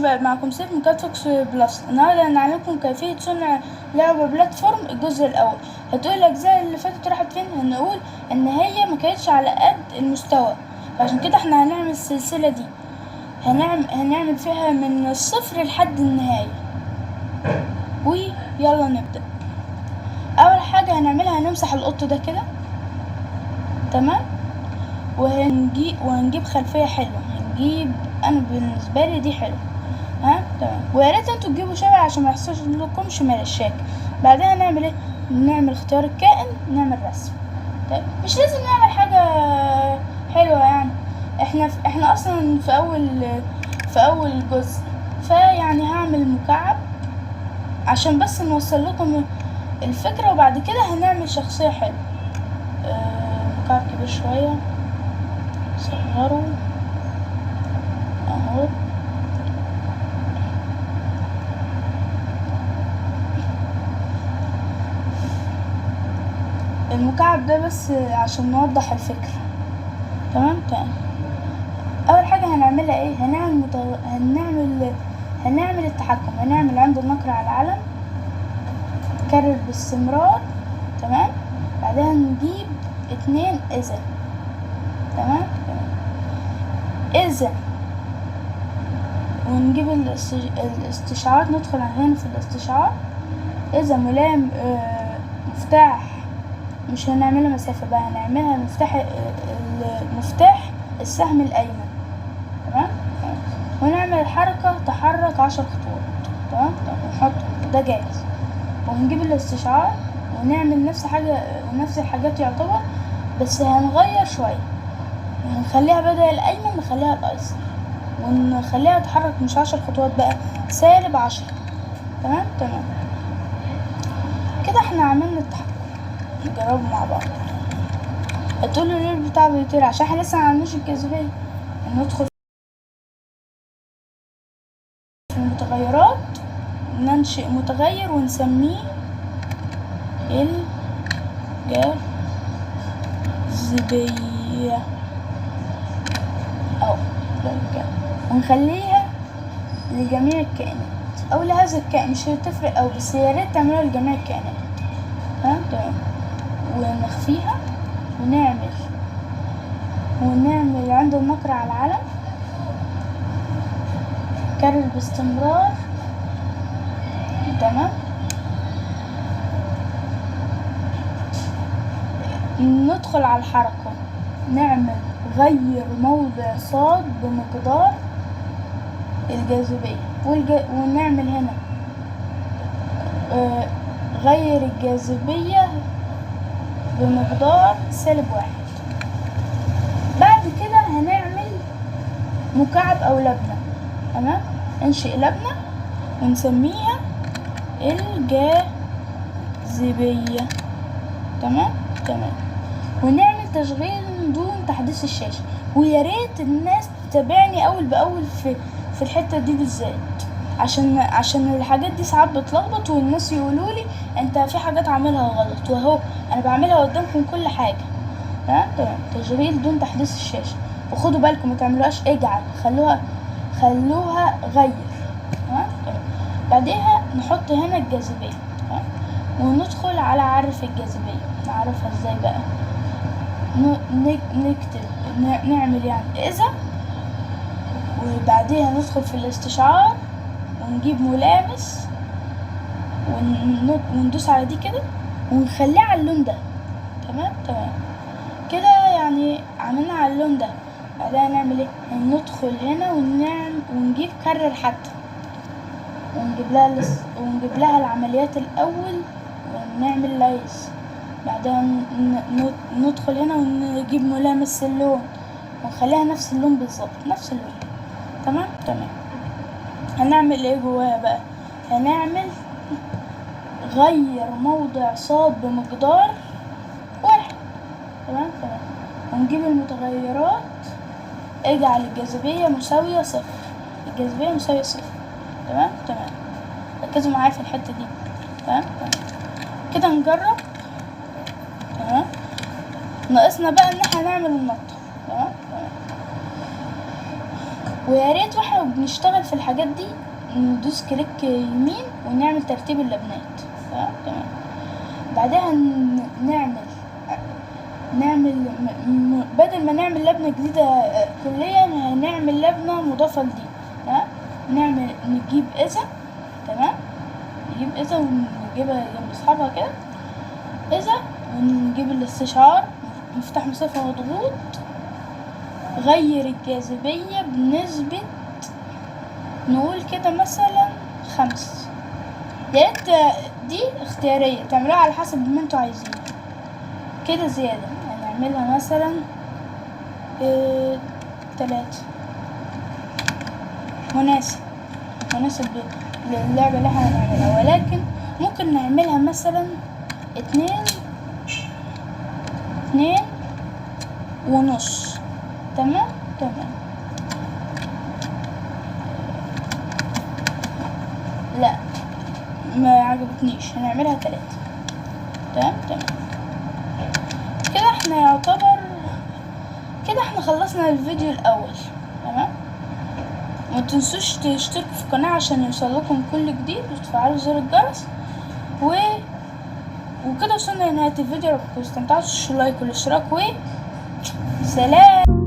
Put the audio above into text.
شباب، معكم سيف من كاتفوكس بلس. النهارده هنعلمكم كيفية صنع لعبة بلاتفورم الجزء الأول. هتقول الأجزاء اللي فاتت راحت فين؟ هنقول إن هي مكانتش على قد المستوى، عشان كده احنا هنعمل السلسلة دي، هنعمل فيها من الصفر لحد النهاية. ويلا نبدأ. أول حاجة هنعملها هنمسح القط ده كده، تمام، وهنجيب خلفية حلوة. أنا بالنسبة لي دي حلوة، تمام. ويا ريت انتوا تجيبوا شبع عشان ما يحصلش لكمش مشاكل. بعدها نعمل ايه؟ نعمل اختيار الكائن، نعمل رسم. طيب مش لازم نعمل حاجة حلوة يعني، احنا اصلا في اول جزء، فيعني هعمل مكعب عشان بس نوصل لكم الفكرة، وبعد كده هنعمل شخصية حلوة. مكعب كبير شوية، صغره اهو. المكعب ده بس عشان نوضح الفكرة، تمام. اول حاجة هنعملها ايه؟ هنعمل التحكم. هنعمل عند النقر على العلم كرر باستمرار، تمام. بعدها نجيب 2 إذا، تمام. إذا ونجيب الاستشعار، ندخل هنا في الاستشعار. إذا ملام مفتاح، مش هنعملها مسافة بقى، هنعملها مفتاح السهم الأيمن، تمام. ونعمل الحركة تحرك 10 خطوات، تمام. ونحط ده جاهز، وهنجيب الاستشعار ونعمل نفس الحاجات يعتبر، بس هنغير شوية، هنخليها بدل الأيمن نخليها الأيسر، ونخليها تحرك مش 10 خطوات بقى، -10، تمام. كده احنا عملنا التحكم. نجربه مع بعض. هتقولوا ليه البتاع بيطير؟ عشان احنا لسه معملناش الجاذبية. ندخل في المتغيرات، ننشئ متغير ونسميه الجاذبية أو ونخليها لجميع الكائنات أو لهذا الكائن، مش هتفرق أوي، بس يا ريت تعملوها لجميع الكائنات، تمام. ونخفيها ونعمل عند النقر على العلم كرر باستمرار، تمام. ندخل على الحركة، نعمل غير موضع صاد بمقدار الجاذبية، ونعمل هنا غير الجاذبية بمقدار -1. بعد كده هنعمل مكعب أو لبنة، تمام. انشئ لبنة ونسميها الجاذبية، تمام. ونعمل تشغيل دون تحديث الشاشة. ويا ريت الناس تتابعني أول بأول في الحتة دي بالذات، عشان الحاجات دي ساعات بتلخبط، والناس يقولولي انت في حاجات عاملها غلط، وهو انا بعملها قدامكم كل حاجة، تمام. تشغيل دون تحديث الشاشة، وخدوا بالكم ما تعملوهاش اجعل، خلوها غير، تمام. بعدها نحط هنا الجاذبية، تمام. وندخل على عرف الجاذبية. نعرفها ازاي بقى؟ نكتب نعمل يعني إذا، وبعدها ندخل في الاستشعار ونجيب ملامس وندوس على دي كده ونخليه على اللون ده، تمام. كده يعني عملنا على اللون ده. بعدها نعمل ايه؟ ندخل هنا ونجيب كرر حتى، ونجيب لها العمليات الأول ونعمل ليس. بعدها ندخل هنا ونجيب ملامس اللون ونخليها نفس اللون بالظبط، نفس اللون، تمام. هنعمل ايه جواها بقى؟ هنعمل غير موضع صاد بمقدار 1، تمام. ونجيب المتغيرات، اجعل الجاذبية مساوية 0، الجاذبية مساوية 0، تمام. ركزوا معايا في الحتة دي، تمام. كده نجرب، تمام. ناقصنا بقى ان احنا نعمل النطة، تمام. ويا ريت واحنا بنشتغل في الحاجات دي ندوس كليك يمين ونعمل ترتيب اللبنات. تمام. بعدها نعمل بدل ما نعمل لبنة جديدة كليا هنعمل لبنة مضافة لدي. تمام. نجيب إذا. تمام. نجيب إذا ونجيبها جنب أصحابها كده. إذا ونجيب الاستشعار، مفتاح مسافة مضغوط، غير الجاذبية بنسبة نقول كده مثلا 5. ياريت دي اختيارية تعملوها على حسب ما انتوا عايزين. كده زيادة هنعملها مثلا 3. مناسب للعبة اللي احنا هنعملها، ولكن ممكن نعملها مثلا 2.5. تمام. لا ما عجبتنيش، هنعملها 3. تمام. كده احنا يعتبر كده احنا خلصنا الفيديو الاول. تمام. ما تنسوش تشتركوا في القناة عشان يوصلكم كل جديد وتفعلوا زر الجرس. وكده وصلنا لنهاية الفيديو. لو كنتوا استمتعتوا لايك والاشتراك سلام.